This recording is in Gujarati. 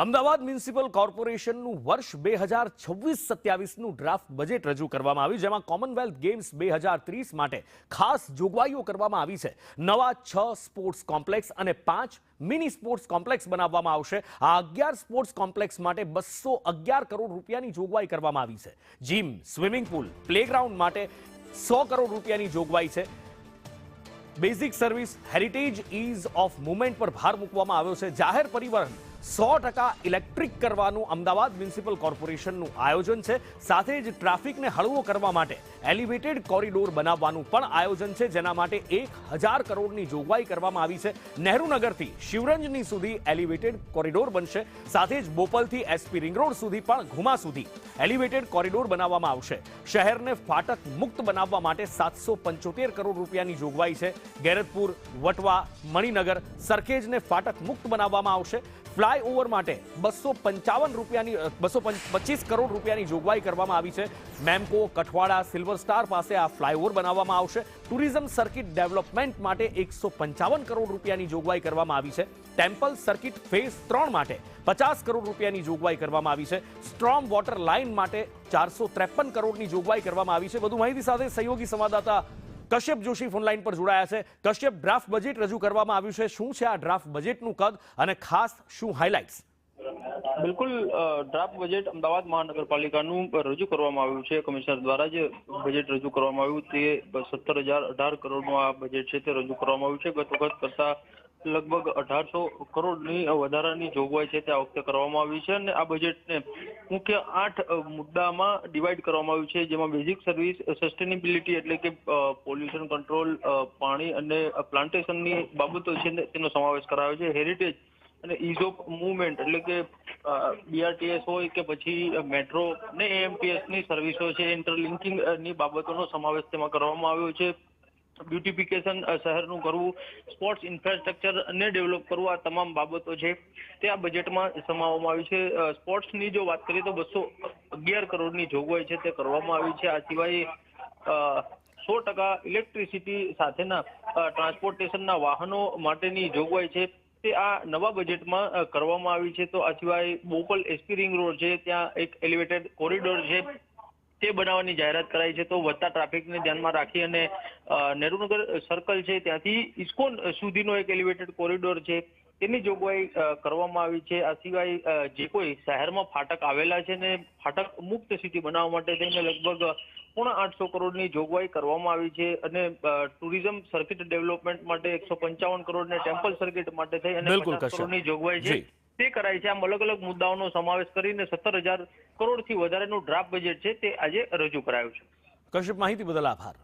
અમદાવાદ મ્યુનિસિપલ કોર્પોરેશનનું વર્ષ 2026-27નું ડ્રાફ્ટ બજેટ રજૂ કરવામાં આવ્યું, જેમાં કોમનવેલ્થ ગેમ્સ 2030 માટે ખાસ જોગવાઈઓ કરવામાં આવી છે. નવા 6 સ્પોર્ટ્સ કોમ્પ્લેક્સ અને 5 મિની સ્પોર્ટ્સ કોમ્પ્લેક્સ બનાવવામાં આવશે. આ 11 સ્પોર્ટ્સ કોમ્પ્લેક્સ માટે 211 કરોડ રૂપિયાની જોગવાઈ કરવામાં આવી છે. જીમ, સ્વિમિંગ પુલ, પ્લેગ્રાઉન્ડ માટે 100 કરોડ રૂપિયાની જોગવાઈ છે. Basic service, heritage, ease of movement પર ભાર મૂકવામાં આવ્યો છે. જાહેર પરિવહન 100% ઇલેક્ટ્રિક કરવાનું અમદાવાદ મ્યુનિસિપલ કોર્પોરેશનનું આયોજન છે. સાથે જ ટ્રાફિકને હળવો કરવા માટે એલિવેટેડ કોરિડોર બનાવવાનું પણ આયોજન છે, જેના માટે 1000 કરોડની જોગવાઈ કરવામાં આવી છે. નહેરુનગરથી શિવરંજની સુધી એલિવેટેડ કોરિડોર બનશે. સાથે જ બોપલથી એસપી રિંગ રોડ સુધી પણ ઘુમા સુધી એલિવેટેડ કોરિડોર બનાવવામાં આવશે. શહેરને ફાટક મુક્ત બનાવવા માટે 775 કરોડ રૂપિયાની જોગવાઈ છે. ગેરતપુર, વટવા, મણિનગર, સરખેજને ફાટક મુક્ત બનાવવામાં આવશે. ફ્લાયઓવર માટે 225 કરોડ રૂપિયાની જોગવાઈ કરવામાં આવી છે. મેમ્કો, કઠવાડા, સિલ્વર સ્ટાર પાસે આ ફ્લાયઓવર બનાવવામાં આવશે. ટુરિઝમ સર્કિટ ડેવલપમેન્ટ માટે 155 કરોડ રૂપિયાની જોગવાઈ કરવામાં આવી છે. ટેમ્પલ સર્કિટ ફેઝ 3 માટે 50 કરોડ રૂપિયાની જોગવાઈ કરવામાં આવી છે. સ્ટ્રોમ વોટર લાઇન માટે 453 કરોડની જોગવાઈ કરવામાં આવી છે. વધુ માહિતી સાથે સહયોગી સંવાદદાતા કશ્યપ જોશી ફોનલાઈન પર જોડાયા છે. કશ્યપ, ડ્રાફ્ટ બજેટ રજૂ કરવામાં આવ્યું છે. શું છે આ ડ્રાફ્ટ બજેટનું કદ અને ખાસ શું હાઇલાઇટ્સ? બિલકુલ, ડ્રાફ્ટ બજેટ અમદાવાદ મહાનગરપાલિકાનું રજૂ કરવામાં આવ્યું છે. કમિશનર દ્વારા જે બજેટ રજૂ કરવામાં આવ્યું તે 17,018 કરોડનું આ બજેટ છે તે રજૂ કરવામાં આવ્યું છે. ગત વખત કરતા લગભગ 1800 કરોડની વધારાની જોગવાઈ છે તે આ વખતે કરવામાં આવી છે. અને આ બજેટને મુખ્ય 8 મુદ્દામાં ડિવાઈડ કરવામાં આવ્યું છે, જેમાં બેઝિક સર્વિસ, સસ્ટેનેબિલિટી એટલે કે પોલ્યુશન કંટ્રોલ, પાણી અને પ્લાન્ટેશનની બાબતો છે તેનો સમાવેશ કરાયો છે. હેરિટેજ અને ઇઝ ઓફ મુવમેન્ટ એટલે કે બીઆરટીએસ હોય કે પછી મેટ્રો ને એએમટીએસ ની સર્વિસો છે, ઇન્ટરલિંકિંગ ની બાબતોનો સમાવેશ તેમાં કરવામાં આવ્યો છે. બ્યુટિફિકેશન શહેરનું કરવું, સ્પોર્ટ્સ ઇન્ફ્રાસ્ટ્રક્ચર ને ડેવલપ કરવું, આ તમામ બાબતો છે તે આ બજેટમાં સમાવવામાં આવી છે. સ્પોર્ટ્સની જો વાત કરીએ તો 211 કરોડની જોગવાઈ છે તે કરવામાં આવી છે. આ સિવાય 100% ઇલેક્ટ્રિસિટી સાથેના ટ્રાન્સપોર્ટેશનના વાહનો માટેની જોગવાઈ છે તે આ નવા બજેટમાં કરવામાં આવી છે. તો આ સિવાય બોપલ એસપી રિંગ રોડ છે ત્યાં એક એલિવેટેડ કોરિડોર છે તે બનાવવાની જાહેરાત કરાઈ છે. તો વધતા ટ્રાફિકને ધ્યાનમાં રાખી અને નહેરુનગર સર્કલ છે ત્યાંથી ઇસ્કોન સુધીનો એક એલિવેટેડ કોરિડોર છે તેની જોગવાઈ કરવામાં આવી છે. આ સિવાય જે કોઈ શહેરમાં ફાટક આવેલા છે ને ફાટક મુક્ત સિટી બનાવવા માટે થઈને લગભગ 850 કરોડની જોગવાઈ કરવામાં આવી છે. અને ટુરિઝમ સર્કિટ ડેવલપમેન્ટ માટે 155 કરોડ ને ટેમ્પલ સર્કિટ માટે થઈ અને 50 કરોડની જોગવાઈ છે તે કરાઈ છે. આમ અલગ અલગ મુદ્દાઓનો સમાવેશ કરીને 17,000 કરોડથી વધારેનું ડ્રાફ્ટ બજેટ છે તે આજે રજૂ કરાયું છે. કશ્યપ, માહિતી બદલ આભાર.